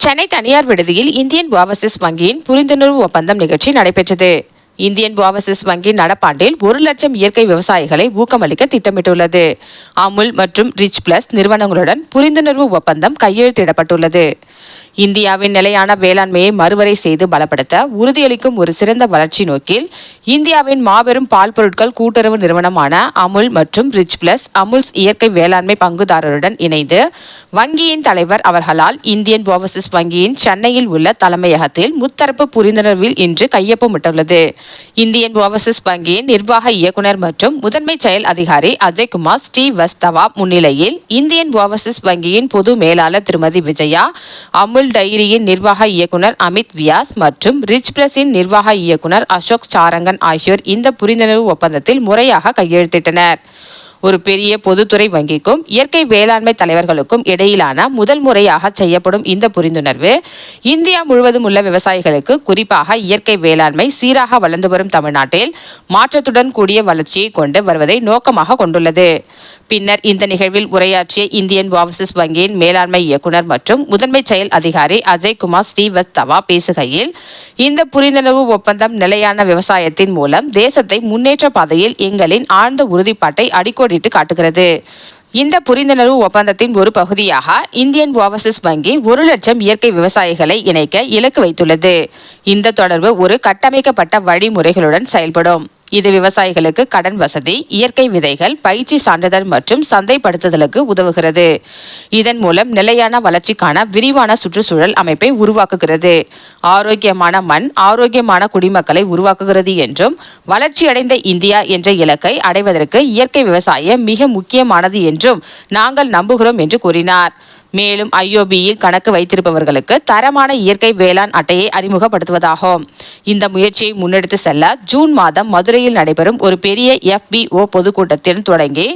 சென்னை தனியார் விடுதியில் Indian Overseas வங்கியின் புரிந்துணர்வு ஒப்பந்தம் நிகழ்ச்சி நடைபெற்றது. இந்தியன் ஓவர்சீஸ் வங்கி நடப்பாண்டில் 1,00,000 இயற்கை விவசாயிகளை ஊக்கமளிக்க திட்டமிட்டுள்ளது. அமுல் மற்றும் ரிச் பிளஸ் நிறுவனங்களுடன் புரிந்துணர்வு ஒப்பந்தம் கையெழுத்திடப்பட்டுள்ளது. இந்தியாவின் நிலையான வேளாண்மையை மறுவரை செய்து பலப்படுத்த உறுதியளிக்கும் ஒரு சிறந்த வளர்ச்சி நோக்கில் இந்தியாவின் மாபெரும் பால் பொருட்கள் கூட்டுறவு நிறுவனமான அமுல் மற்றும் ரிச் பிளஸ் அமுல்ஸ் இயற்கை வேளாண்மை பங்குதாரருடன் இணைந்து வங்கியின் தலைவர் அவர்களால் இந்தியன் ஓவர்சீஸ் வங்கியின் சென்னையில் உள்ள தலைமையகத்தில் முத்தரப்பு புரிந்துணர்வில் இன்று கையொப்பமிட்டுள்ளது. இந்தியன் ஓவர்சீஸ் வங்கியின் நிர்வாக இயக்குநர் மற்றும் முதன்மை செயல் அதிகாரி அஜய்குமார் ஸ்ரீவஸ்தவா முன்னிலையில் இந்தியன் ஓவர்சீஸ் வங்கியின் பொது மேலாளர் திருமதி விஜயா, அமுல் டைரியின் நிர்வாக இயக்குனர் அமித் வியாஸ் மற்றும் ரிச் பிளஸின் நிர்வாக இயக்குனர் அசோக் சாரங்கன் ஆகியோர் இந்த புரிந்துணர்வு ஒப்பந்தத்தில் முறையாக கையெழுத்திட்டனர். ஒரு பெரிய பொதுத்துறை வங்கிக்கும் இயற்கை வேளாண்மை தலைவர்களுக்கும் இடையிலான முதல் முறையாக செய்யப்படும் இந்த புரிந்துணர்வு இந்தியா முழுவதும் உள்ள விவசாயிகளுக்கு, குறிப்பாக இயற்கை வேளாண்மை சீராக வளர்ந்து வரும் தமிழ்நாட்டில் மாற்றத்துடன் கூடிய வளர்ச்சியை கொண்டு வருவதை நோக்கமாக கொண்டுள்ளது. பின்னர் இந்த நிகழ்வில் உரையாற்றிய இந்தியன் ஓவர்சீஸ் வங்கியின் மேலாண்மை இயக்குனர் மற்றும் முதன்மை செயல் அதிகாரி அஜய்குமார் ஸ்ரீவஸ்தவா பேசுகையில், இந்த புரிந்துணர்வு ஒப்பந்தம் நிலையான விவசாயத்தின் மூலம் தேசத்தை முன்னேற்ற பாதையில் எங்களின் ஆழ்ந்த உறுதிப்பாட்டை அடிக்கோடிட்டு காட்டுகிறது. இந்த புரிந்துணர்வு ஒப்பந்தத்தின் ஒரு பகுதியாக இந்தியன் ஓவர்சீஸ் வங்கி 1,00,000 இயற்கை விவசாயிகளை இணைக்க இலக்கு வைத்துள்ளது. இந்த தொடர்பு ஒரு கட்டமைக்கப்பட்ட வழிமுறைகளுடன் செயல்படும். இது விவசாயிகளுக்கு கடன் வசதி, இயற்கை விதைகள், பயிற்சி சான்றிதழ் மற்றும் சந்தைப்படுத்துதலுக்கு உதவுகிறது. இதன் மூலம் நிலையான வளர்ச்சிக்கான விரிவான சுற்றுச்சூழல் அமைப்பை உருவாக்குகிறது. ஆரோக்கியமான மண் ஆரோக்கியமான குடிமக்களை உருவாக்குகிறது என்றும், வளர்ச்சியடைந்த இந்தியா என்ற இலக்கை அடைவதற்கு இயற்கை விவசாயம் மிக முக்கியமானது என்றும் நாங்கள் நம்புகிறோம் என்று கூறினார். மேலும் IOBயில் கணக்கு வைத்திருப்பவர்களுக்கு தரமான இயற்கை வேளாண் அட்டையை அறிமுகப்படுத்துவதாகும். இந்த முயற்சியை முன்னெடுத்து செல்ல ஜூன் மாதம் மதுரையில் நடைபெறும் ஒரு பெரிய FBO பொதுக்கூட்டத்தில் தொடங்கி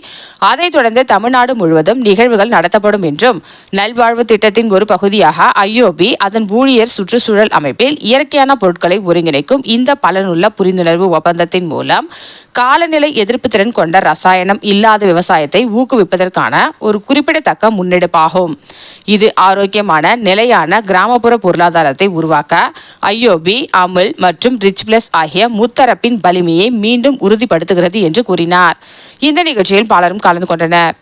அதைத் தொடர்ந்து தமிழ்நாடு முழுவதும் நிகழ்வுகள் நடத்தப்படும் என்றும், நல்வாழ்வு திட்டத்தின் ஒரு பகுதியாக IOB அதன் ஊழியர் சுற்றுச்சூழல் அமைப்பில் இயற்கையான பொருட்களை ஒருங்கிணைக்கும் இந்த பலனுள்ள புரிந்துணர்வு ஒப்பந்தத்தின் மூலம் காலநிலை எதிர்ப்பு திறன் கொண்ட ரசாயனம் இல்லாத விவசாயத்தை ஊக்குவிப்பதற்கான ஒரு குறிப்பிடத்தக்க முன்னெடுப்பாகும். இது ஆரோக்கியமான நிலையான கிராமப்புற பொருளாதாரத்தை உருவாக்க IOB, அமுல் மற்றும் ரிச் பிளஸ் ஆகிய முத்தரப்பின் வலிமையை மீண்டும் உறுதிப்படுத்துகிறது என்று கூறினார். இந்த நிகழ்ச்சியில் பலரும் கலந்து கொண்டனர்.